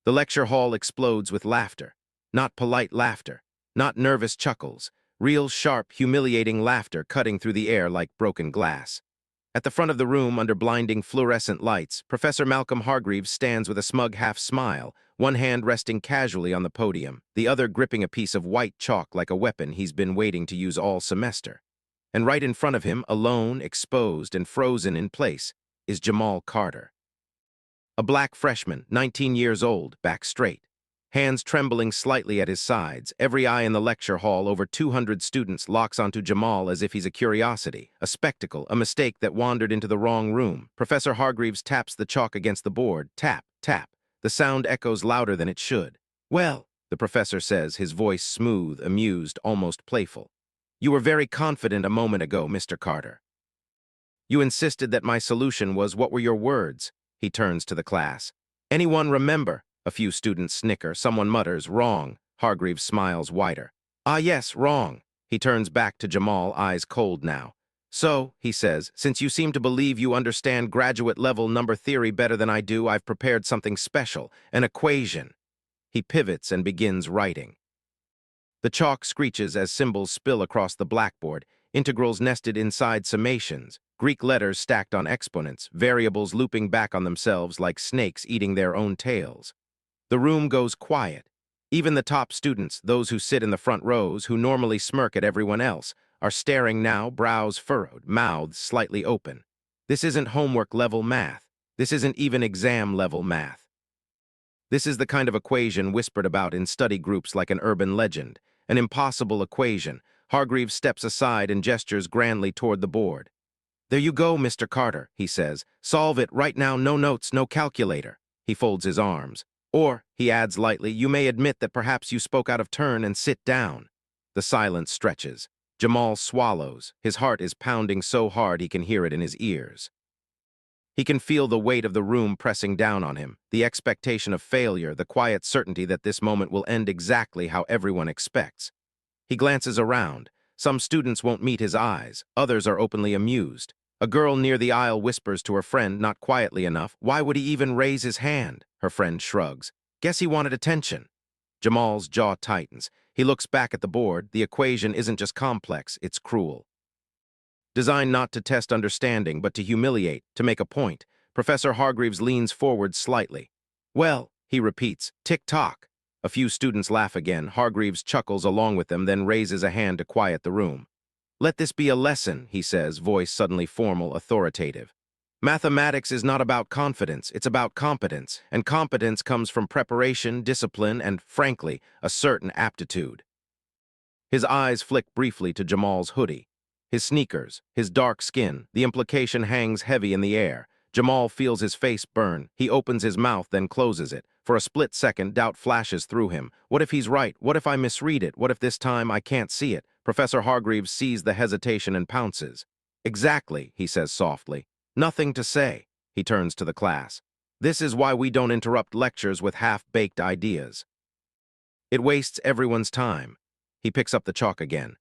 The lecture hall explodes with laughter. Not polite laughter, not nervous chuckles, real sharp, humiliating laughter cutting through the air like broken glass. At the front of the room, under blinding fluorescent lights, Professor Malcolm Hargreaves stands with a smug half-smile, one hand resting casually on the podium, the other gripping a piece of white chalk like a weapon he's been waiting to use all semester. And right in front of him, alone, exposed, and frozen in place, is Jamal Carter. A black freshman, 19 years old, back straight. Hands trembling slightly at his sides, every eye in the lecture hall, over 200 students, locks onto Jamal as if he's a curiosity, a spectacle, a mistake that wandered into the wrong room. Professor Hargreaves taps the chalk against the board. Tap, tap. The sound echoes louder than it should. "Well," the professor says, his voice smooth, amused, almost playful. "You were very confident a moment ago, Mr. Carter. You insisted that my solution was, what were your words?" He turns to the class. "Anyone remember?" A few students snicker. Someone mutters, "Wrong." Hargreaves smiles wider. "Ah, yes, wrong." He turns back to Jamal, eyes cold now. "So," he says, "since you seem to believe you understand graduate-level number theory better than I do, I've prepared something special, an equation." He pivots and begins writing. The chalk screeches as symbols spill across the blackboard, integrals nested inside summations, Greek letters stacked on exponents, variables looping back on themselves like snakes eating their own tails. The room goes quiet. Even the top students, those who sit in the front rows, who normally smirk at everyone else, are staring now, brows furrowed, mouths slightly open. This isn't homework-level math. This isn't even exam-level math. This is the kind of equation whispered about in study groups like an urban legend, an impossible equation. Hargreaves steps aside and gestures grandly toward the board. "There you go, Mr. Carter," he says. "Solve it right now, no notes, no calculator." He folds his arms. "Or," he adds lightly, "you may admit that perhaps you spoke out of turn and sit down." The silence stretches. Jamal swallows. His heart is pounding so hard he can hear it in his ears. He can feel the weight of the room pressing down on him, the expectation of failure, the quiet certainty that this moment will end exactly how everyone expects. He glances around. Some students won't meet his eyes. Others are openly amused. A girl near the aisle whispers to her friend, not quietly enough, "Why would he even raise his hand?" Her friend shrugs. "Guess he wanted attention." Jamal's jaw tightens. He looks back at the board. The equation isn't just complex, it's cruel. Designed not to test understanding, but to humiliate, to make a point, Professor Hargreaves leans forward slightly. "Well," he repeats, "tick-tock." A few students laugh again. Hargreaves chuckles along with them, then raises a hand to quiet the room. "Let this be a lesson," he says, voice suddenly formal, authoritative. "Mathematics is not about confidence, it's about competence, and competence comes from preparation, discipline, and, frankly, a certain aptitude." His eyes flick briefly to Jamal's hoodie. His sneakers, his dark skin, the implication hangs heavy in the air. Jamal feels his face burn. He opens his mouth, then closes it. For a split second, doubt flashes through him. What if he's right? What if I misread it? What if this time I can't see it? Professor Hargreaves sees the hesitation and pounces. "Exactly," he says softly. "Nothing to say." He turns to the class. "This is why we don't interrupt lectures with half-baked ideas. It wastes everyone's time." He picks up the chalk again.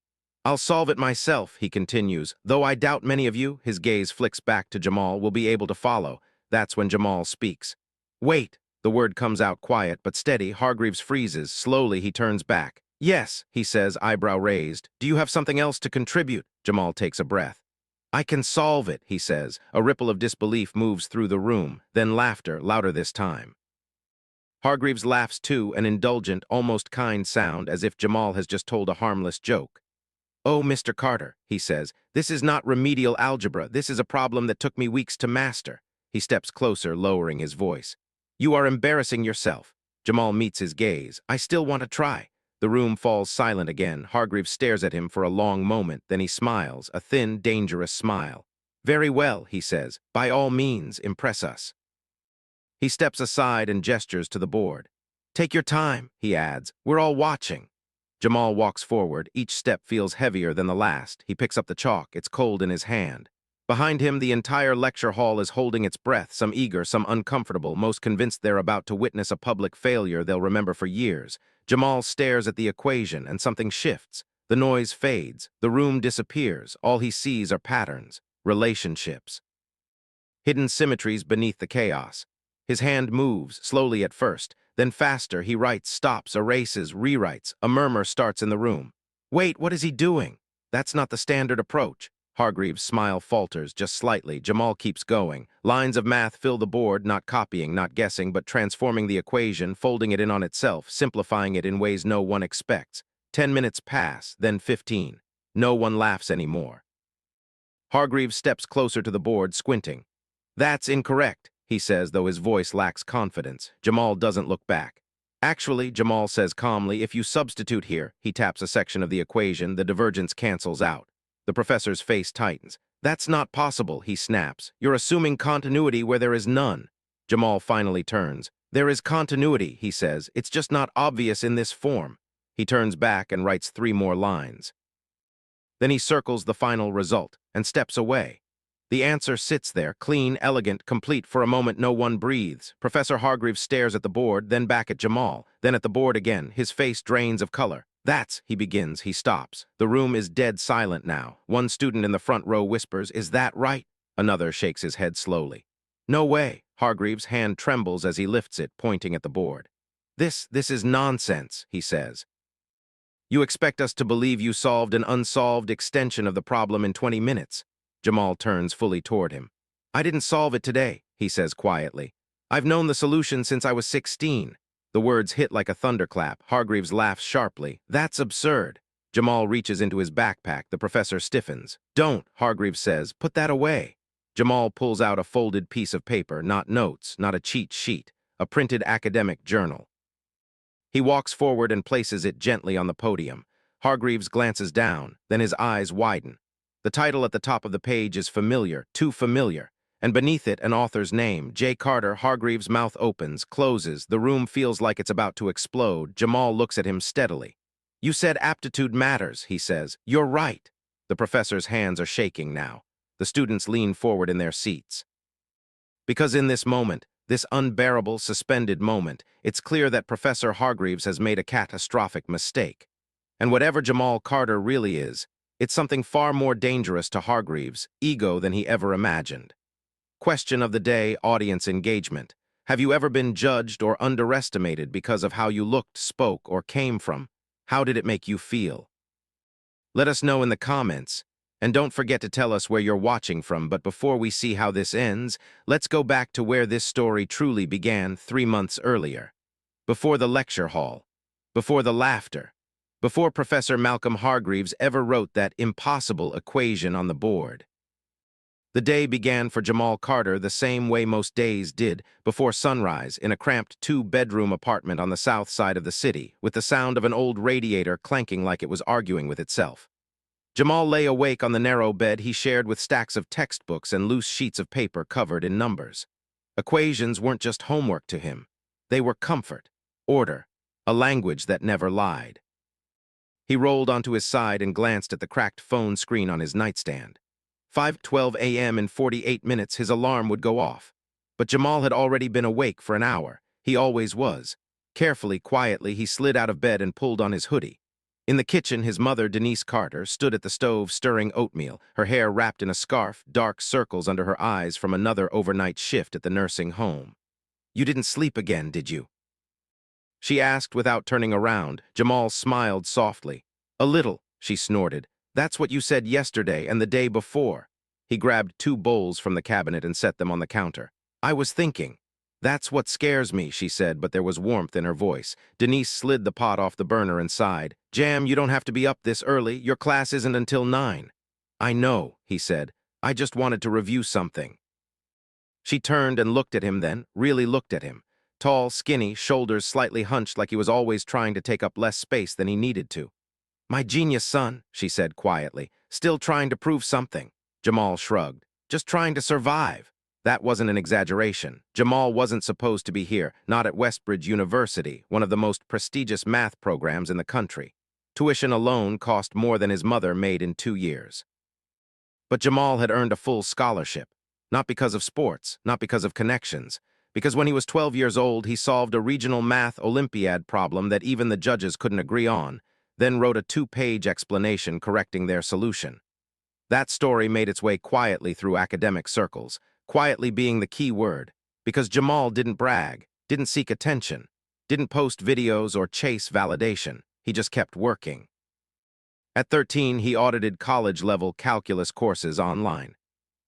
"I'll solve it myself," he continues, "though I doubt many of you," his gaze flicks back to Jamal, "will be able to follow." That's when Jamal speaks. "Wait." The word comes out quiet but steady. Hargreaves freezes. Slowly, he turns back. "Yes," he says, eyebrow raised. "Do you have something else to contribute?" Jamal takes a breath. "I can solve it," he says. A ripple of disbelief moves through the room, then laughter, louder this time. Hargreaves laughs too, an indulgent, almost kind sound, as if Jamal has just told a harmless joke. "Oh, Mr. Carter," he says, "this is not remedial algebra. This is a problem that took me weeks to master." He steps closer, lowering his voice. "You are embarrassing yourself." Jamal meets his gaze. "I still want to try." The room falls silent again. Hargreaves stares at him for a long moment, then he smiles, a thin, dangerous smile. "Very well," he says. "By all means, impress us." He steps aside and gestures to the board. "Take your time," he adds. "We're all watching." Jamal walks forward. Each step feels heavier than the last. He picks up the chalk. It's cold in his hand. Behind him, the entire lecture hall is holding its breath, some eager, some uncomfortable, most convinced they're about to witness a public failure they'll remember for years. Jamal stares at the equation, and something shifts. The noise fades. The room disappears. All he sees are patterns, relationships, hidden symmetries beneath the chaos. His hand moves, slowly at first, Then faster, he writes, stops, erases, rewrites. A murmur starts in the room. Wait, what is he doing? That's not the standard approach. Hargreaves' smile falters just slightly. Jamal keeps going. Lines of math fill the board, not copying, not guessing, but transforming the equation, folding it in on itself, simplifying it in ways no one expects. 10 minutes pass, then 15. No one laughs anymore. Hargreaves steps closer to the board, squinting. That's incorrect, he says, though his voice lacks confidence. Jamal doesn't look back. Actually, Jamal says calmly, if you substitute here, he taps a section of the equation, the divergence cancels out. The professor's face tightens. That's not possible, he snaps. You're assuming continuity where there is none. Jamal finally turns. There is continuity, he says. It's just not obvious in this form. He turns back and writes 3 more lines. Then he circles the final result and steps away. The answer sits there, clean, elegant, complete. For a moment, no one breathes. Professor Hargreaves stares at the board, then back at Jamal, then at the board again. His face drains of color. That's, he begins. He stops. The room is dead silent now. One student in the front row whispers, is that right? Another shakes his head slowly. No way. Hargreaves' hand trembles as he lifts it, pointing at the board. This is nonsense, he says. You expect us to believe you solved an unsolved extension of the problem in 20 minutes. Jamal turns fully toward him. I didn't solve it today, he says quietly. I've known the solution since I was 16. The words hit like a thunderclap. Hargreaves laughs sharply. That's absurd. Jamal reaches into his backpack. The professor stiffens. Don't, Hargreaves says. Put that away. Jamal pulls out a folded piece of paper, not notes, not a cheat sheet, a printed academic journal. He walks forward and places it gently on the podium. Hargreaves glances down, then his eyes widen. The title at the top of the page is familiar, too familiar, and beneath it an author's name, J. Carter. Hargreaves' mouth opens, closes. The room feels like it's about to explode. Jamal looks at him steadily. You said aptitude matters, he says. You're right. The professor's hands are shaking now. The students lean forward in their seats. Because in this moment, this unbearable, suspended moment, it's clear that Professor Hargreaves has made a catastrophic mistake. And whatever Jamal Carter really is, it's something far more dangerous to Hargreaves' ego than he ever imagined. Question of the day, audience engagement. Have you ever been judged or underestimated because of how you looked, spoke, or came from? How did it make you feel? Let us know in the comments. And don't forget to tell us where you're watching from. But before we see how this ends, let's go back to where this story truly began 3 months earlier. Before the lecture hall. Before the laughter. Before Professor Malcolm Hargreaves ever wrote that impossible equation on the board. The day began for Jamal Carter the same way most days did, before sunrise, in a cramped 2-bedroom apartment on the south side of the city, with the sound of an old radiator clanking like it was arguing with itself. Jamal lay awake on the narrow bed he shared with stacks of textbooks and loose sheets of paper covered in numbers. Equations weren't just homework to him. They were comfort, order, a language that never lied. He rolled onto his side and glanced at the cracked phone screen on his nightstand. 5:12 a.m. in 48 minutes his alarm would go off. But Jamal had already been awake for an hour. He always was. Carefully, quietly, he slid out of bed and pulled on his hoodie. In the kitchen, his mother, Denise Carter, stood at the stove stirring oatmeal, her hair wrapped in a scarf, dark circles under her eyes from another overnight shift at the nursing home. You didn't sleep again, did you? She asked without turning around. Jamal smiled softly. A little, she snorted. That's what you said yesterday and the day before. He grabbed 2 bowls from the cabinet and set them on the counter. I was thinking. That's what scares me, she said, but there was warmth in her voice. Denise slid the pot off the burner and sighed. Jam, you don't have to be up this early. Your class isn't until 9. I know, he said. I just wanted to review something. She turned and looked at him then, really looked at him. Tall, skinny, shoulders slightly hunched like he was always trying to take up less space than he needed to. My genius son, she said quietly, still trying to prove something. Jamal shrugged. Just trying to survive. That wasn't an exaggeration. Jamal wasn't supposed to be here, not at Westbridge University, one of the most prestigious math programs in the country. Tuition alone cost more than his mother made in 2 years. But Jamal had earned a full scholarship, not because of sports, not because of connections, because when he was 12 years old, he solved a regional math Olympiad problem that even the judges couldn't agree on, then wrote a 2-page explanation correcting their solution. That story made its way quietly through academic circles, quietly being the key word, because Jamal didn't brag, didn't seek attention. Didn't post videos or chase validation. He just kept working. At 13, he audited college-level calculus courses online.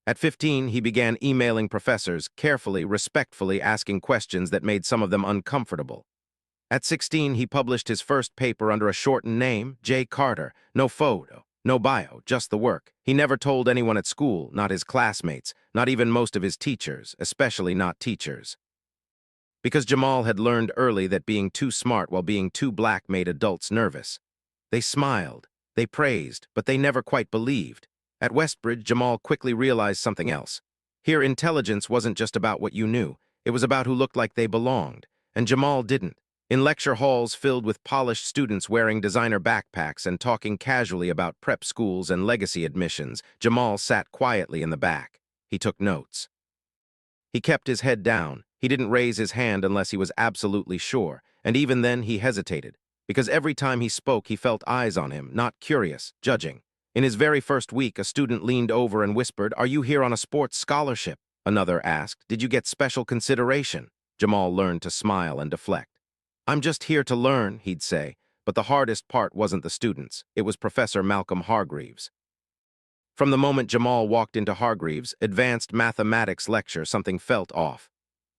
At 15, he began emailing professors, carefully, respectfully asking questions that made some of them uncomfortable. At 16, he published his first paper under a shortened name, J. Carter. No photo, no bio, just the work. He never told anyone at school, not his classmates, not even most of his teachers, especially not teachers. Because Jamal had learned early that being too smart while being too black made adults nervous. They smiled, they praised, but they never quite believed. At Westbridge, Jamal quickly realized something else. Here, intelligence wasn't just about what you knew. It was about who looked like they belonged. And Jamal didn't. In lecture halls filled with polished students wearing designer backpacks and talking casually about prep schools and legacy admissions, Jamal sat quietly in the back. He took notes. He kept his head down. He didn't raise his hand unless he was absolutely sure, and even then he hesitated, because every time he spoke he felt eyes on him, not curious, judging. In his very first week, a student leaned over and whispered, "Are you here on a sports scholarship?" Another asked, "Did you get special consideration?" Jamal learned to smile and deflect. "I'm just here to learn," he'd say, but the hardest part wasn't the students. It was Professor Malcolm Hargreaves. From the moment Jamal walked into Hargreaves' advanced mathematics lecture, something felt off.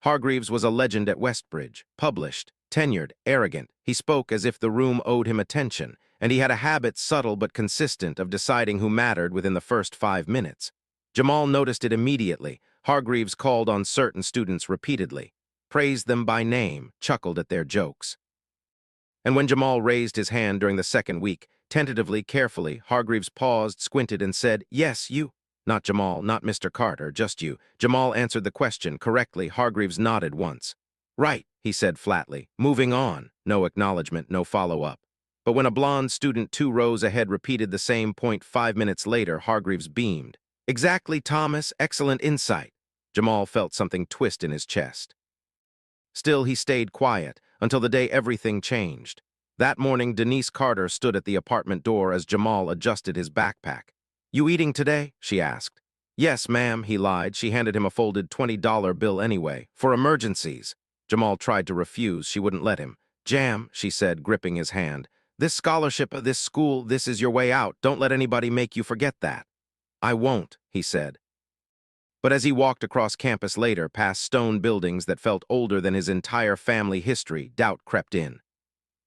Hargreaves was a legend at Westbridge, published, tenured, arrogant. He spoke as if the room owed him attention, and he had a habit, subtle but consistent, of deciding who mattered within the first 5 minutes. Jamal noticed it immediately. Hargreaves called on certain students repeatedly, praised them by name, chuckled at their jokes. And when Jamal raised his hand during the second week, tentatively, carefully, Hargreaves paused, squinted, and said, "Yes, you." Not Jamal, not Mr. Carter, just you. Jamal answered the question correctly. Hargreaves nodded once. "Right," he said flatly. Moving on. No acknowledgement, no follow-up. But when a blonde student 2 rows ahead repeated the same point 5 minutes later, Hargreaves beamed. "Exactly, Thomas. Excellent insight." Jamal felt something twist in his chest. Still, he stayed quiet until the day everything changed. That morning, Denise Carter stood at the apartment door as Jamal adjusted his backpack. "You eating today?" she asked. "Yes, ma'am," he lied. She handed him a folded $20 bill anyway. "For emergencies." Jamal tried to refuse. She wouldn't let him. "Jam," she said, gripping his hand. "This scholarship, this school, this is your way out. Don't let anybody make you forget that." "I won't," he said. But as he walked across campus later, past stone buildings that felt older than his entire family history, doubt crept in.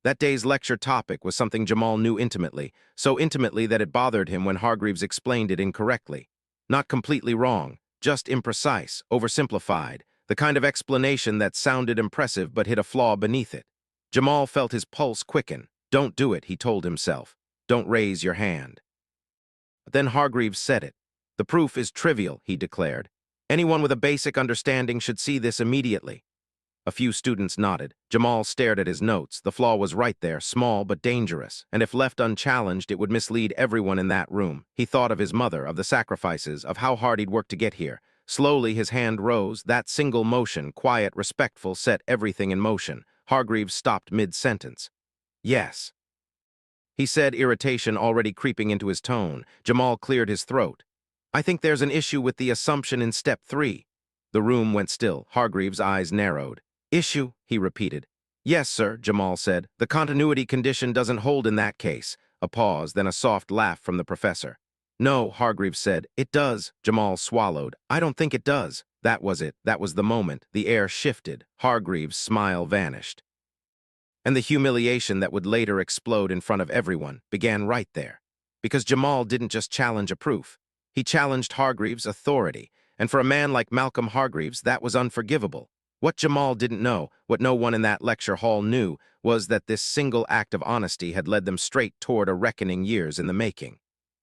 That day's lecture topic was something Jamal knew intimately, so intimately that it bothered him when Hargreaves explained it incorrectly. Not completely wrong, just imprecise, oversimplified, the kind of explanation that sounded impressive but hid a flaw beneath it. Jamal felt his pulse quicken. "Don't do it," he told himself. "Don't raise your hand." But then Hargreaves said it. "The proof is trivial," he declared. "Anyone with a basic understanding should see this immediately." A few students nodded. Jamal stared at his notes. The flaw was right there, small but dangerous, and if left unchallenged, it would mislead everyone in that room. He thought of his mother, of the sacrifices, of how hard he'd worked to get here. Slowly, his hand rose. That single motion, quiet, respectful, set everything in motion. Hargreaves stopped mid-sentence. "Yes," he said, irritation already creeping into his tone. Jamal cleared his throat. "I think there's an issue with the assumption in step 3. The room went still. Hargreaves' eyes narrowed. "Issue?" he repeated. "Yes, sir," Jamal said. "The continuity condition doesn't hold in that case." A pause, then a soft laugh from the professor. "No," Hargreaves said. "It does." Jamal swallowed. "I don't think it does." That was it. That was the moment. The air shifted. Hargreaves' smile vanished. And the humiliation that would later explode in front of everyone began right there. Because Jamal didn't just challenge a proof. He challenged Hargreaves' authority. And for a man like Malcolm Hargreaves, that was unforgivable. What Jamal didn't know, what no one in that lecture hall knew, was that this single act of honesty had led them straight toward a reckoning years in the making.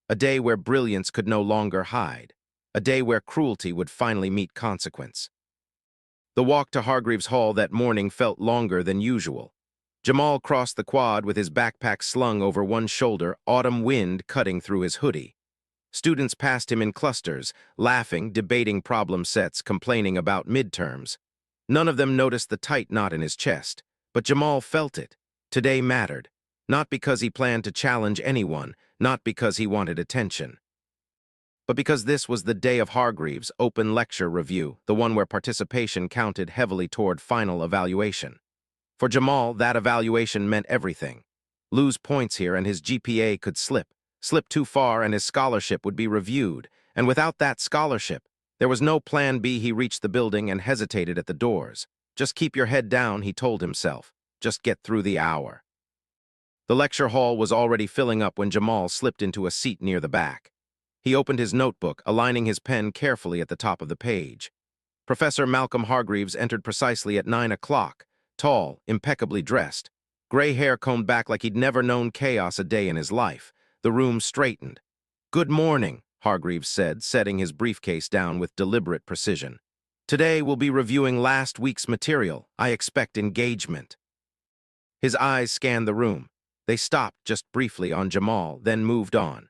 A day where brilliance could no longer hide. A day where cruelty would finally meet consequence. The walk to Hargreaves Hall that morning felt longer than usual. Jamal crossed the quad with his backpack slung over one shoulder, autumn wind cutting through his hoodie. Students passed him in clusters, laughing, debating problem sets, complaining about midterms. None of them noticed the tight knot in his chest, but Jamal felt it. Today mattered. Not because he planned to challenge anyone, not because he wanted attention, but because this was the day of Hargreaves' open lecture review, the one where participation counted heavily toward final evaluation. For Jamal, that evaluation meant everything. Lose points here and his GPA could slip. Slip too far and his scholarship would be reviewed. And without that scholarship, there was no plan B. He reached the building and hesitated at the doors. Just keep your head down, he told himself. Just get through the hour. The lecture hall was already filling up when Jamal slipped into a seat near the back. He opened his notebook, aligning his pen carefully at the top of the page. Professor Malcolm Hargreaves entered precisely at 9 o'clock, tall, impeccably dressed. Gray hair combed back like he'd never known chaos a day in his life. The room straightened. "Good morning," Hargreaves said, setting his briefcase down with deliberate precision. "Today we'll be reviewing last week's material. I expect engagement." His eyes scanned the room. They stopped just briefly on Jamal, then moved on.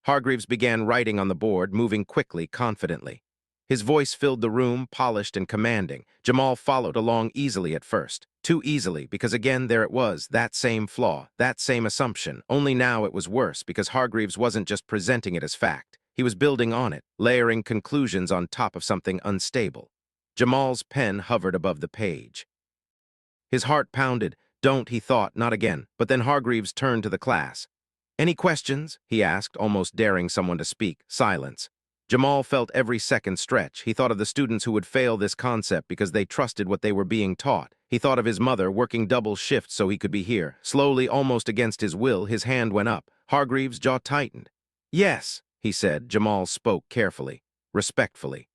Hargreaves began writing on the board, moving quickly, confidently. His voice filled the room, polished and commanding. Jamal followed along easily at first. Too easily, because again there it was, that same flaw, that same assumption. Only now it was worse, because Hargreaves wasn't just presenting it as fact. He was building on it, layering conclusions on top of something unstable. Jamal's pen hovered above the page. His heart pounded. Don't, he thought, not again. But then Hargreaves turned to the class. "Any questions?" he asked, almost daring someone to speak. Silence. Jamal felt every second stretch. He thought of the students who would fail this concept because they trusted what they were being taught. He thought of his mother working double shifts so he could be here. Slowly, almost against his will, his hand went up. Hargreaves' jaw tightened. "Yes," he said. Jamal spoke carefully, respectfully.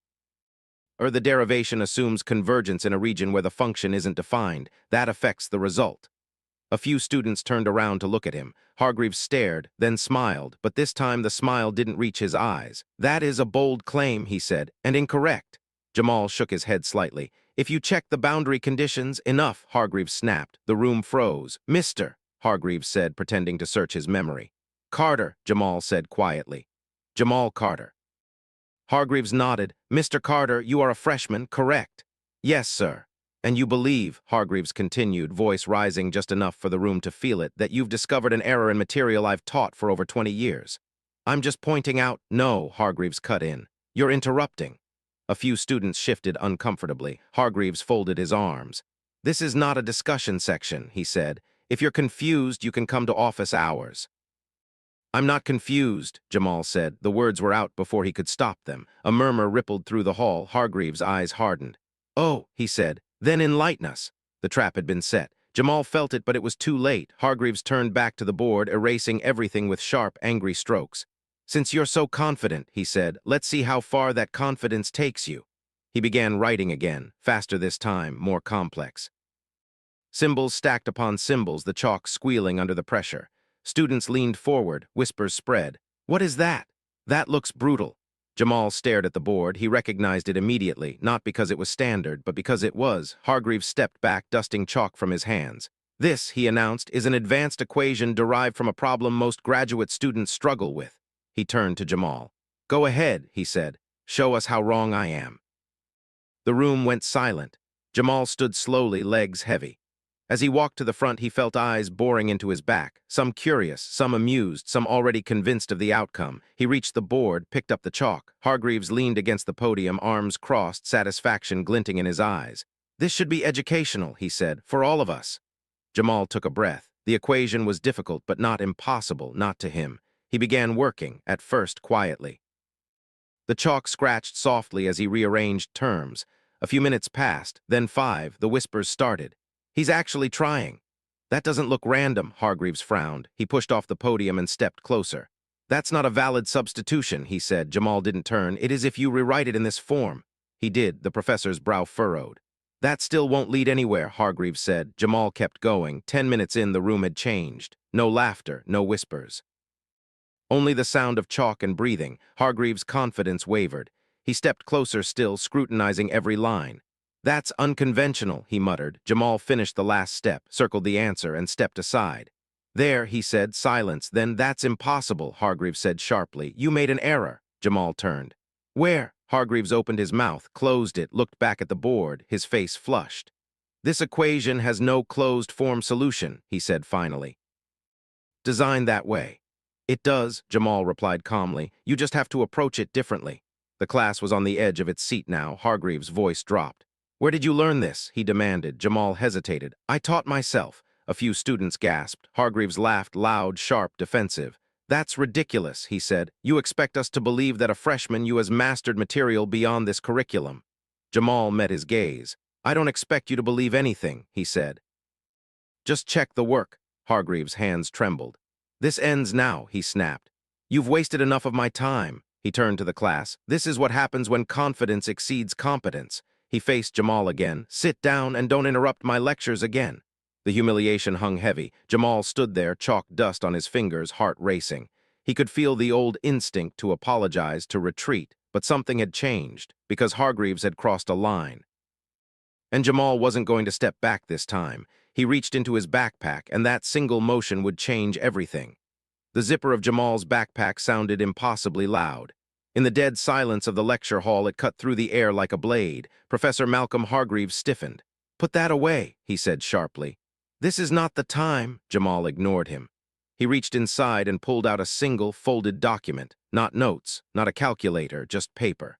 The derivation assumes convergence in a region where the function isn't defined. That affects the result. A few students turned around to look at him. Hargreaves stared, then smiled, but this time the smile didn't reach his eyes. "That is a bold claim," he said, "and incorrect." Jamal shook his head slightly. "If you check the boundary conditions, enough," Hargreaves snapped. The room froze. "Mr." Hargreaves said, pretending to search his memory. "Carter," Jamal said quietly. "Jamal Carter." Hargreaves nodded. "Mr. Carter, you are a freshman, correct?" "Yes, sir." "And you believe," Hargreaves continued, voice rising just enough for the room to feel it, "that you've discovered an error in material I've taught for over 20 years. I'm just pointing out—" "No," Hargreaves cut in. "You're interrupting." A few students shifted uncomfortably. Hargreaves folded his arms. "This is not a discussion section," he said. "If you're confused, you can come to office hours." "I'm not confused," Jamal said. The words were out before he could stop them. A murmur rippled through the hall. Hargreaves' eyes hardened. "Oh," he said. "Then enlighten us." The trap had been set. Jamal felt it, but it was too late. Hargreaves turned back to the board, erasing everything with sharp, angry strokes. "Since you're so confident," he said, "let's see how far that confidence takes you." He began writing again, faster this time, more complex. Symbols stacked upon symbols, the chalk squealing under the pressure. Students leaned forward, whispers spread. "What is that?" "That looks brutal." Jamal stared at the board. He recognized it immediately, not because it was standard, but because it was. Hargreaves stepped back, dusting chalk from his hands. "This," he announced, "is an advanced equation derived from a problem most graduate students struggle with." He turned to Jamal. "Go ahead," he said. "Show us how wrong I am." The room went silent. Jamal stood slowly, legs heavy. As he walked to the front, he felt eyes boring into his back, some curious, some amused, some already convinced of the outcome. He reached the board, picked up the chalk. Hargreaves leaned against the podium, arms crossed, satisfaction glinting in his eyes. "This should be educational," he said, "for all of us." Jamal took a breath. The equation was difficult, but not impossible, not to him. He began working, at first quietly. The chalk scratched softly as he rearranged terms. A few minutes passed, then 5. The whispers started. "He's actually trying." "That doesn't look random," Hargreaves frowned. He pushed off the podium and stepped closer. "That's not a valid substitution," he said. Jamal didn't turn. "It is if you rewrite it in this form." He did. The professor's brow furrowed. "That still won't lead anywhere," Hargreaves said. Jamal kept going. 10 minutes in, the room had changed. No laughter, no whispers. Only the sound of chalk and breathing. Hargreaves' confidence wavered. He stepped closer still, scrutinizing every line. "That's unconventional," he muttered. Jamal finished the last step, circled the answer, and stepped aside. "There," he said. Silence. "Then that's impossible," Hargreaves said sharply. "You made an error." Jamal turned. "Where?" Hargreaves opened his mouth, closed it, looked back at the board, his face flushed. "This equation has no closed-form solution," he said finally. "Designed that way." "It does," Jamal replied calmly. "You just have to approach it differently." The class was on the edge of its seat now. Hargreaves' voice dropped. Where did you learn this? He demanded. Jamal hesitated. I taught myself. A few students gasped. Hargreaves laughed, loud, sharp, defensive. That's ridiculous, he said. You expect us to believe that a freshman you has mastered material beyond this curriculum. Jamal met his gaze. I don't expect you to believe anything, he said. Just check the work. Hargreaves' hands trembled. This ends now, he snapped. You've wasted enough of my time. He turned to the class. This is what happens when confidence exceeds competence. He faced Jamal again. Sit down and don't interrupt my lectures again. The humiliation hung heavy. Jamal stood there, chalk dust on his fingers, heart racing. He could feel the old instinct to apologize, to retreat, but something had changed, because Hargreaves had crossed a line. And Jamal wasn't going to step back this time. He reached into his backpack, and that single motion would change everything. The zipper of Jamal's backpack sounded impossibly loud. In the dead silence of the lecture hall, it cut through the air like a blade. Professor Malcolm Hargreaves stiffened. Put that away, he said sharply. This is not the time. Jamal ignored him. He reached inside and pulled out a single, folded document. Not notes, not a calculator, just paper.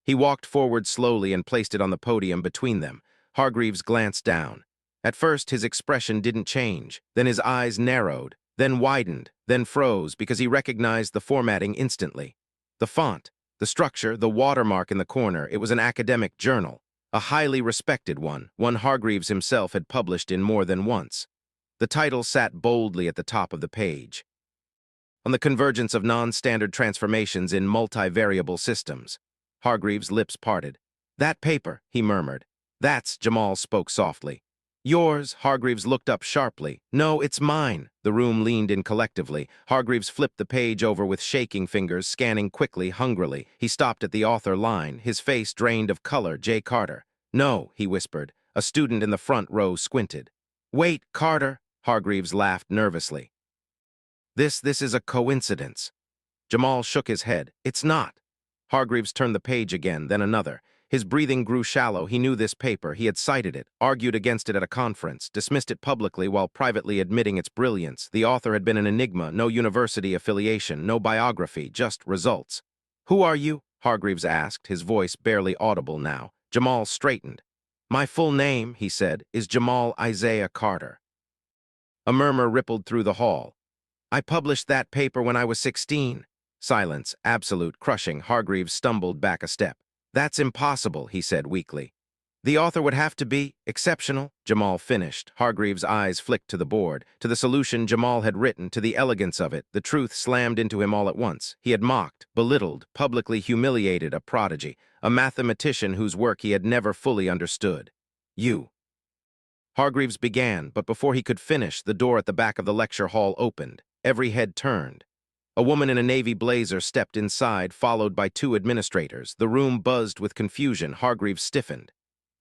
He walked forward slowly and placed it on the podium between them. Hargreaves glanced down. At first, his expression didn't change. Then his eyes narrowed, then widened, then froze because he recognized the formatting instantly. The font, the structure, the watermark in the corner, it was an academic journal, a highly respected one Hargreaves himself had published in more than once. The title sat boldly at the top of the page. On the convergence of non-standard transformations in multivariable systems. Hargreaves' lips parted. That paper, he murmured. That's, Jamal spoke softly. Yours, Hargreaves looked up sharply. No, it's mine. The room leaned in collectively. Hargreaves flipped the page over with shaking fingers, scanning quickly, hungrily. He stopped at the author line, his face drained of color. J. Carter. No, he whispered. A student in the front row squinted. Wait, Carter. Hargreaves laughed nervously. This is a coincidence. Jamal shook his head. It's not. Hargreaves turned the page again, then another. His breathing grew shallow. He knew this paper. He had cited it, argued against it at a conference, dismissed it publicly while privately admitting its brilliance. The author had been an enigma, no university affiliation, no biography, just results. Who are you? Hargreaves asked, his voice barely audible now. Jamal straightened. My full name, he said, is Jamal Isaiah Carter. A murmur rippled through the hall. I published that paper when I was 16. Silence, absolute, crushing. Hargreaves stumbled back a step. That's impossible, he said weakly. The author would have to be exceptional, Jamal finished. Hargreaves' eyes flicked to the board, to the solution Jamal had written, to the elegance of it. The truth slammed into him all at once. He had mocked, belittled, publicly humiliated a prodigy, a mathematician whose work he had never fully understood. You. Hargreaves began, but before he could finish, the door at the back of the lecture hall opened. Every head turned. A woman in a navy blazer stepped inside, followed by two administrators. The room buzzed with confusion. Hargreaves stiffened.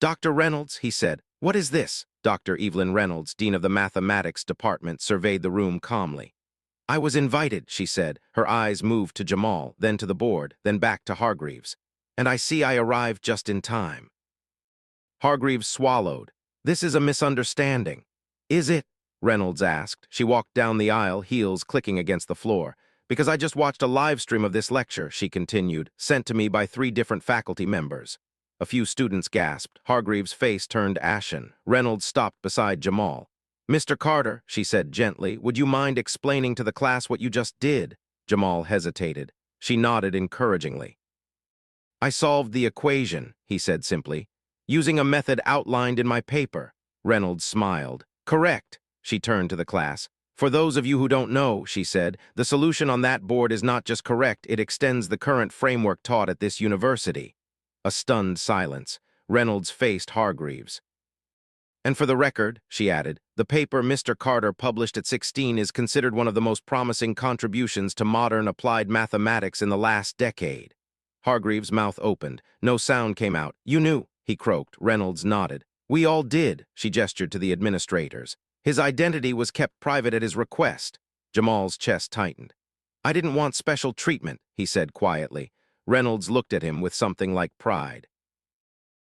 Dr. Reynolds, he said, what is this? Dr. Evelyn Reynolds, dean of the mathematics department, surveyed the room calmly. I was invited, she said. Her eyes moved to Jamal, then to the board, then back to Hargreaves. And I see I arrived just in time. Hargreaves swallowed. This is a misunderstanding. Is it? Reynolds asked. She walked down the aisle, heels clicking against the floor. Because I just watched a live stream of this lecture, she continued, sent to me by 3 different faculty members. A few students gasped. Hargreaves' face turned ashen. Reynolds stopped beside Jamal. Mr. Carter, she said gently, would you mind explaining to the class what you just did? Jamal hesitated. She nodded encouragingly. I solved the equation, he said simply, using a method outlined in my paper. Reynolds smiled. Correct. She turned to the class. For those of you who don't know, she said, the solution on that board is not just correct, it extends the current framework taught at this university. A stunned silence. Reynolds faced Hargreaves. And for the record, she added, the paper Mr. Carter published at 16 is considered one of the most promising contributions to modern applied mathematics in the last decade. Hargreaves' mouth opened. No sound came out. You knew, he croaked. Reynolds nodded. We all did, she gestured to the administrators. His identity was kept private at his request. Jamal's chest tightened. I didn't want special treatment, he said quietly. Reynolds looked at him with something like pride.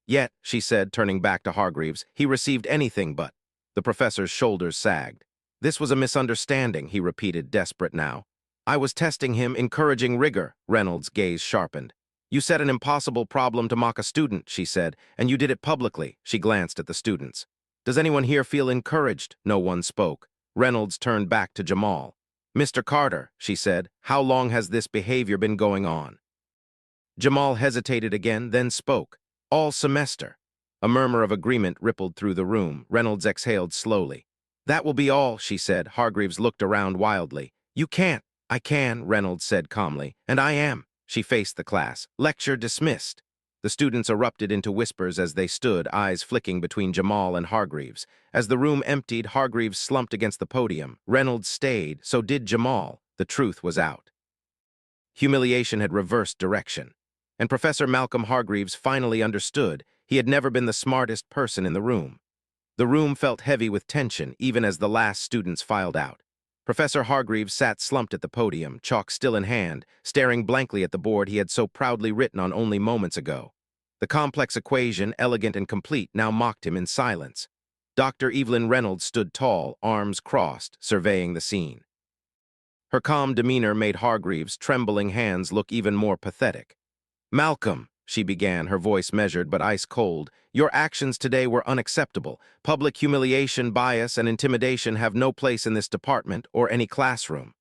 Yet, she said, turning back to Hargreaves, he received anything but. The professor's shoulders sagged. This was a misunderstanding, he repeated, desperate now. I was testing him, encouraging rigor. Reynolds' gaze sharpened. You set an impossible problem to mock a student, she said, and you did it publicly. She glanced at the students. Does anyone here feel encouraged? No one spoke. Reynolds turned back to Jamal. Mr. Carter, she said, how long has this behavior been going on? Jamal hesitated again, then spoke. All semester. A murmur of agreement rippled through the room. Reynolds exhaled slowly. That will be all, she said. Hargreaves looked around wildly. You can't. I can, Reynolds said calmly. And I am. She faced the class. Lecture dismissed. The students erupted into whispers as they stood, eyes flicking between Jamal and Hargreaves. As the room emptied, Hargreaves slumped against the podium. Reynolds stayed, so did Jamal. The truth was out. Humiliation had reversed direction. And Professor Malcolm Hargreaves finally understood he had never been the smartest person in the room. The room felt heavy with tension, even as the last students filed out. Professor Hargreaves sat slumped at the podium, chalk still in hand, staring blankly at the board he had so proudly written on only moments ago. The complex equation, elegant and complete, now mocked him in silence. Dr. Evelyn Reynolds stood tall, arms crossed, surveying the scene. Her calm demeanor made Hargreaves' trembling hands look even more pathetic. Malcolm, she began, her voice measured but ice-cold, your actions today were unacceptable. Public humiliation, bias, and intimidation have no place in this department or any classroom.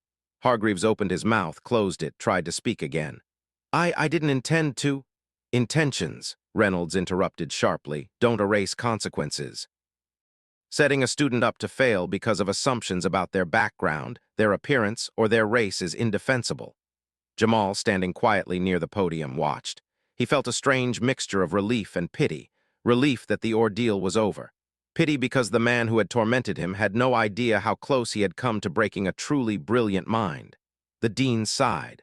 Hargreaves opened his mouth, closed it, tried to speak again. I didn't intend to. Intentions, Reynolds interrupted sharply, don't erase consequences. Setting a student up to fail because of assumptions about their background, their appearance, or their race is indefensible. Jamal, standing quietly near the podium, watched. He felt a strange mixture of relief and pity. Relief that the ordeal was over. Pity because the man who had tormented him had no idea how close he had come to breaking a truly brilliant mind. The dean sighed.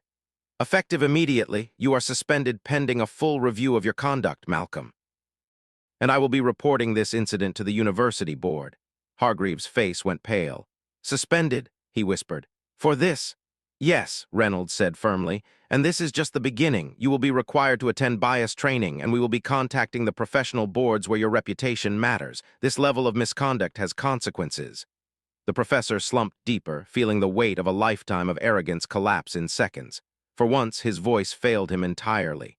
Effective immediately, you are suspended pending a full review of your conduct, Malcolm. And I will be reporting this incident to the university board. Hargreaves' face went pale. Suspended, he whispered. For this? Yes, Reynolds said firmly, and this is just the beginning. You will be required to attend bias training, and we will be contacting the professional boards where your reputation matters. This level of misconduct has consequences. The professor slumped deeper, feeling the weight of a lifetime of arrogance collapse in seconds. For once, his voice failed him entirely.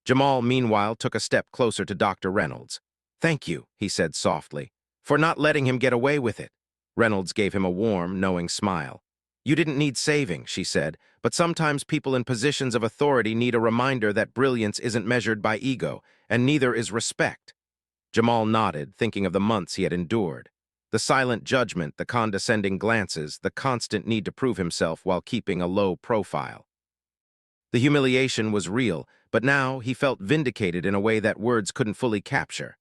Jamal, meanwhile, took a step closer to Dr. Reynolds. Thank you, he said softly, for not letting him get away with it. Reynolds gave him a warm, knowing smile. You didn't need saving, she said, but sometimes people in positions of authority need a reminder that brilliance isn't measured by ego, and neither is respect. Jamal nodded, thinking of the months he had endured. The silent judgment, the condescending glances, the constant need to prove himself while keeping a low profile. The humiliation was real, but now he felt vindicated in a way that words couldn't fully capture.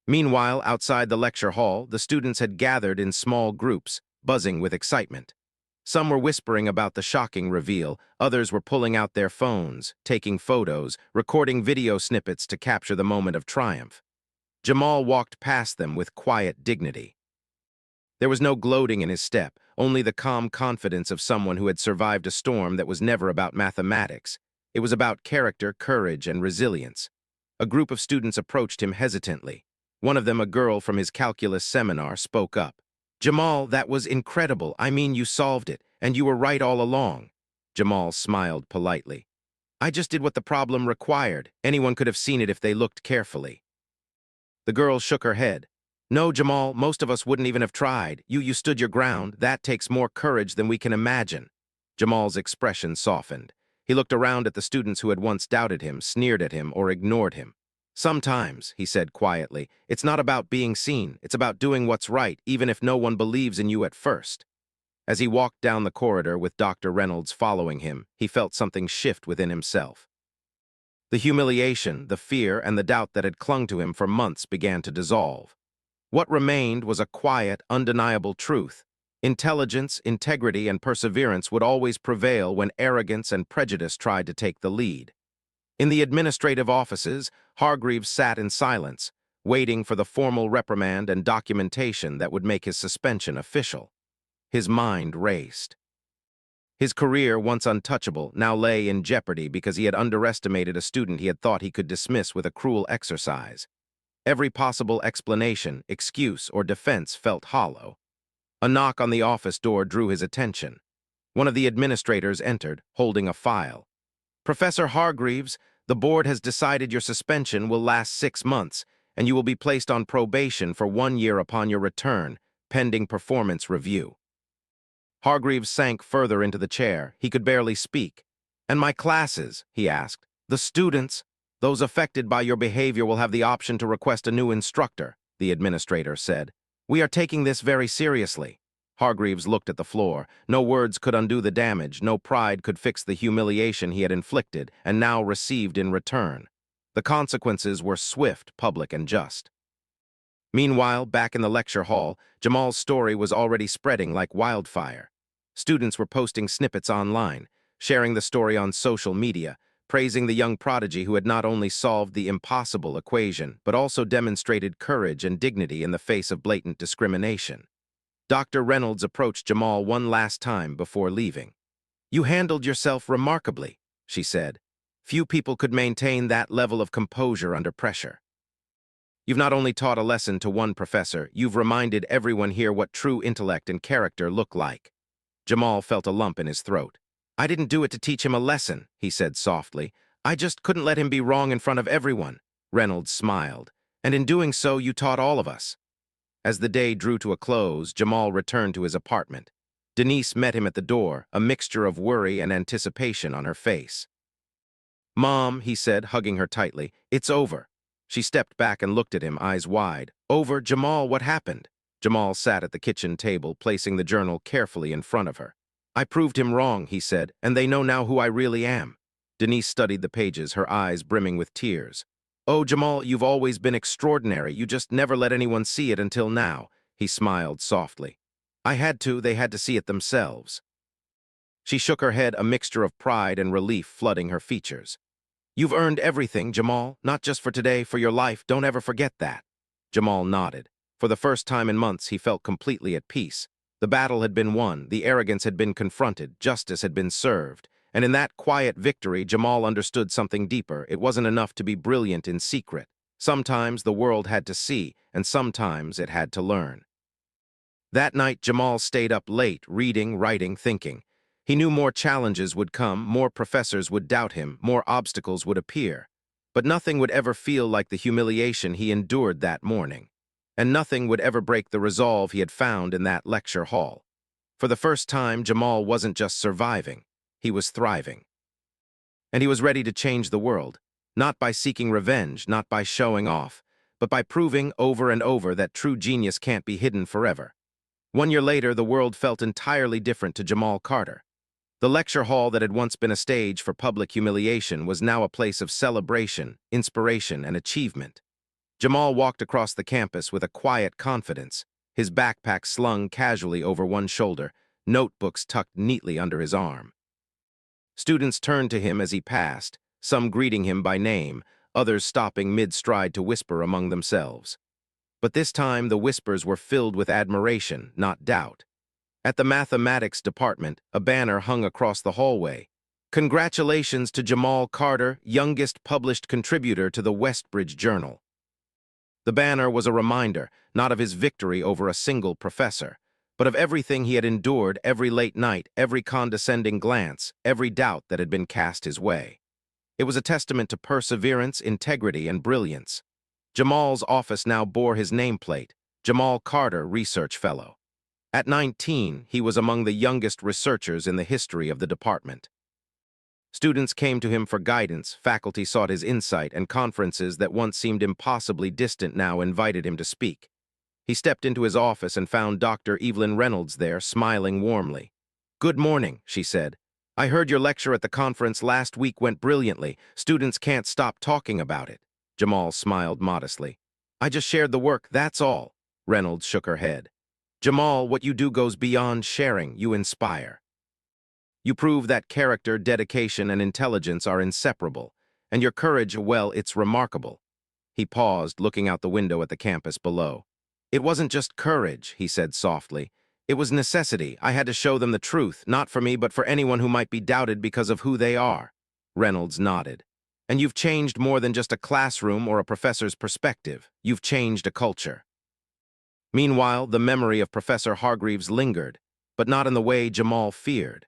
Meanwhile, outside the lecture hall, the students had gathered in small groups, buzzing with excitement. Some were whispering about the shocking reveal, others were pulling out their phones, taking photos, recording video snippets to capture the moment of triumph. Jamal walked past them with quiet dignity. There was no gloating in his step, only the calm confidence of someone who had survived a storm that was never about mathematics. It was about character, courage, and resilience. A group of students approached him hesitantly. One of them, a girl from his calculus seminar, spoke up. Jamal, that was incredible. I mean, you solved it, and you were right all along. Jamal smiled politely. I just did what the problem required. Anyone could have seen it if they looked carefully. The girl shook her head. No, Jamal, most of us wouldn't even have tried. You stood your ground. That takes more courage than we can imagine. Jamal's expression softened. He looked around at the students who had once doubted him, sneered at him, or ignored him. Sometimes, he said quietly, it's not about being seen. It's about doing what's right, even if no one believes in you at first. As he walked down the corridor with Dr. Reynolds following him, he felt something shift within himself. The humiliation, the fear, and the doubt that had clung to him for months began to dissolve. What remained was a quiet, undeniable truth. Intelligence, integrity, and perseverance would always prevail when arrogance and prejudice tried to take the lead. In the administrative offices, Hargreaves sat in silence, waiting for the formal reprimand and documentation that would make his suspension official. His mind raced. His career, once untouchable, now lay in jeopardy because he had underestimated a student he had thought he could dismiss with a cruel exercise. Every possible explanation, excuse, or defense felt hollow. A knock on the office door drew his attention. One of the administrators entered, holding a file. Professor Hargreaves, the board has decided your suspension will last 6 months, and you will be placed on probation for 1 year upon your return, pending performance review. Hargreaves sank further into the chair. He could barely speak. And my classes, he asked. The students, those affected by your behavior will have the option to request a new instructor, the administrator said. We are taking this very seriously. Hargreaves looked at the floor. No words could undo the damage, no pride could fix the humiliation he had inflicted and now received in return. The consequences were swift, public, and just. Meanwhile, back in the lecture hall, Jamal's story was already spreading like wildfire. Students were posting snippets online, sharing the story on social media, praising the young prodigy who had not only solved the impossible equation, but also demonstrated courage and dignity in the face of blatant discrimination. Dr. Reynolds approached Jamal one last time before leaving. You handled yourself remarkably, she said. Few people could maintain that level of composure under pressure. You've not only taught a lesson to one professor, you've reminded everyone here what true intellect and character look like. Jamal felt a lump in his throat. I didn't do it to teach him a lesson, he said softly. I just couldn't let him be wrong in front of everyone. Reynolds smiled. And in doing so, you taught all of us. As the day drew to a close, Jamal returned to his apartment. Denise met him at the door, a mixture of worry and anticipation on her face. Mom, he said, hugging her tightly, it's over. She stepped back and looked at him, eyes wide. Over, Jamal, what happened? Jamal sat at the kitchen table, placing the journal carefully in front of her. I proved him wrong, he said, and they know now who I really am. Denise studied the pages, her eyes brimming with tears. Oh, Jamal, you've always been extraordinary. You just never let anyone see it until now. He smiled softly. I had to, they had to see it themselves. She shook her head, a mixture of pride and relief flooding her features. You've earned everything, Jamal, not just for today, for your life. Don't ever forget that. Jamal nodded. For the first time in months, he felt completely at peace. The battle had been won, the arrogance had been confronted, justice had been served. And in that quiet victory, Jamal understood something deeper. It wasn't enough to be brilliant in secret. Sometimes the world had to see, and sometimes it had to learn. That night, Jamal stayed up late, reading, writing, thinking. He knew more challenges would come, more professors would doubt him, more obstacles would appear. But nothing would ever feel like the humiliation he endured that morning. And nothing would ever break the resolve he had found in that lecture hall. For the first time, Jamal wasn't just surviving. He was thriving. And he was ready to change the world, not by seeking revenge, not by showing off, but by proving over and over that true genius can't be hidden forever. 1 year later, the world felt entirely different to Jamal Carter. The lecture hall that had once been a stage for public humiliation was now a place of celebration, inspiration, and achievement. Jamal walked across the campus with a quiet confidence, his backpack slung casually over one shoulder, notebooks tucked neatly under his arm. Students turned to him as he passed, some greeting him by name, others stopping mid-stride to whisper among themselves. But this time the whispers were filled with admiration, not doubt. At the mathematics department, a banner hung across the hallway. Congratulations to Jamal Carter, youngest published contributor to the Westbridge Journal. The banner was a reminder, not of his victory over a single professor, but of everything he had endured, every late night, every condescending glance, every doubt that had been cast his way. It was a testament to perseverance, integrity, and brilliance. Jamal's office now bore his nameplate, Jamal Carter, Research Fellow. At 19, he was among the youngest researchers in the history of the department. Students came to him for guidance, faculty sought his insight, and conferences that once seemed impossibly distant now invited him to speak. He stepped into his office and found Dr. Evelyn Reynolds there, smiling warmly. Good morning, she said. I heard your lecture at the conference last week went brilliantly. Students can't stop talking about it. Jamal smiled modestly. I just shared the work, that's all. Reynolds shook her head. Jamal, what you do goes beyond sharing, you inspire. You prove that character, dedication, and intelligence are inseparable, and your courage, well, it's remarkable. He paused, looking out the window at the campus below. It wasn't just courage, he said softly. It was necessity. I had to show them the truth, not for me, but for anyone who might be doubted because of who they are. Reynolds nodded. And you've changed more than just a classroom or a professor's perspective. You've changed a culture. Meanwhile, the memory of Professor Hargreaves lingered, but not in the way Jamal feared.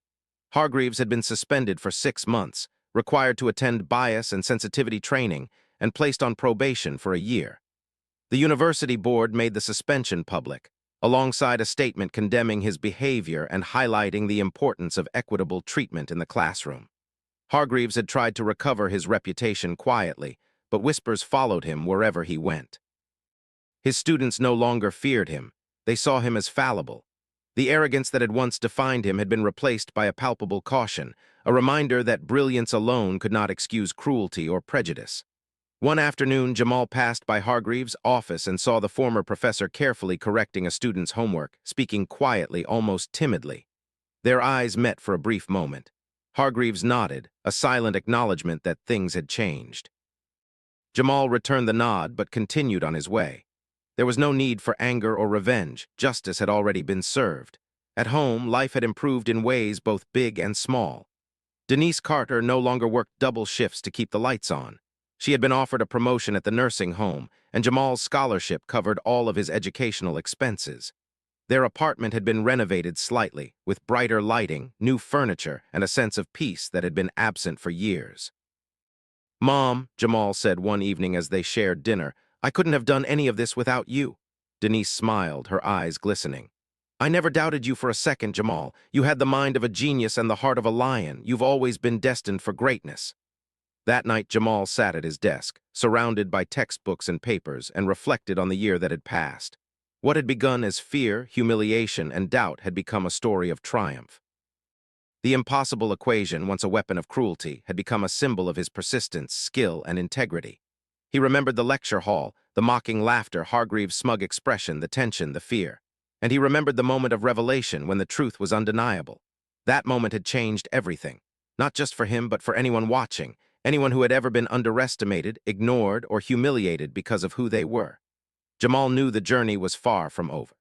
Hargreaves had been suspended for 6 months, required to attend bias and sensitivity training, and placed on probation for a year. The university board made the suspension public, alongside a statement condemning his behavior and highlighting the importance of equitable treatment in the classroom. Hargreaves had tried to recover his reputation quietly, but whispers followed him wherever he went. His students no longer feared him. They saw him as fallible. The arrogance that had once defined him had been replaced by a palpable caution, a reminder that brilliance alone could not excuse cruelty or prejudice. One afternoon, Jamal passed by Hargreaves' office and saw the former professor carefully correcting a student's homework, speaking quietly, almost timidly. Their eyes met for a brief moment. Hargreaves nodded, a silent acknowledgement that things had changed. Jamal returned the nod but continued on his way. There was no need for anger or revenge. Justice had already been served. At home, life had improved in ways both big and small. Denise Carter no longer worked double shifts to keep the lights on. She had been offered a promotion at the nursing home, and Jamal's scholarship covered all of his educational expenses. Their apartment had been renovated slightly, with brighter lighting, new furniture, and a sense of peace that had been absent for years. "Mom," Jamal said one evening as they shared dinner, "I couldn't have done any of this without you." Denise smiled, her eyes glistening. "I never doubted you for a second, Jamal. You had the mind of a genius and the heart of a lion. You've always been destined for greatness." That night, Jamal sat at his desk, surrounded by textbooks and papers, and reflected on the year that had passed. What had begun as fear, humiliation, and doubt had become a story of triumph. The impossible equation, once a weapon of cruelty, had become a symbol of his persistence, skill, and integrity. He remembered the lecture hall, the mocking laughter, Hargreaves' smug expression, the tension, the fear. And he remembered the moment of revelation when the truth was undeniable. That moment had changed everything, not just for him but for anyone watching, anyone who had ever been underestimated, ignored, or humiliated because of who they were. Jamal knew the journey was far from over.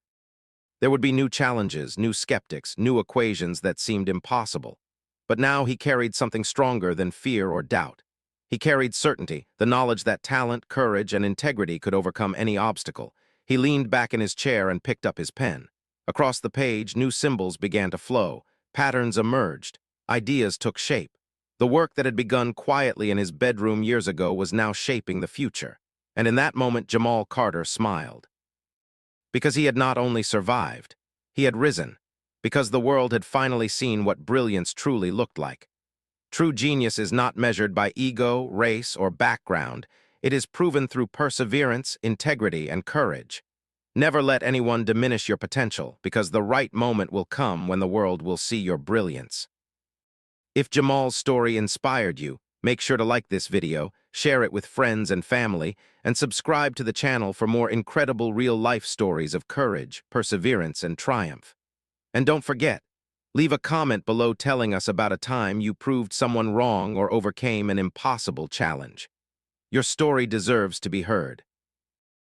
There would be new challenges, new skeptics, new equations that seemed impossible. But now he carried something stronger than fear or doubt. He carried certainty, the knowledge that talent, courage, and integrity could overcome any obstacle. He leaned back in his chair and picked up his pen. Across the page, new symbols began to flow. Patterns emerged. Ideas took shape. The work that had begun quietly in his bedroom years ago was now shaping the future. And in that moment, Jamal Carter smiled. Because he had not only survived, he had risen. Because the world had finally seen what brilliance truly looked like. True genius is not measured by ego, race, or background. It is proven through perseverance, integrity, and courage. Never let anyone diminish your potential, because the right moment will come when the world will see your brilliance. If Jamal's story inspired you, make sure to like this video, share it with friends and family, and subscribe to the channel for more incredible real-life stories of courage, perseverance, and triumph. And don't forget, leave a comment below telling us about a time you proved someone wrong or overcame an impossible challenge. Your story deserves to be heard.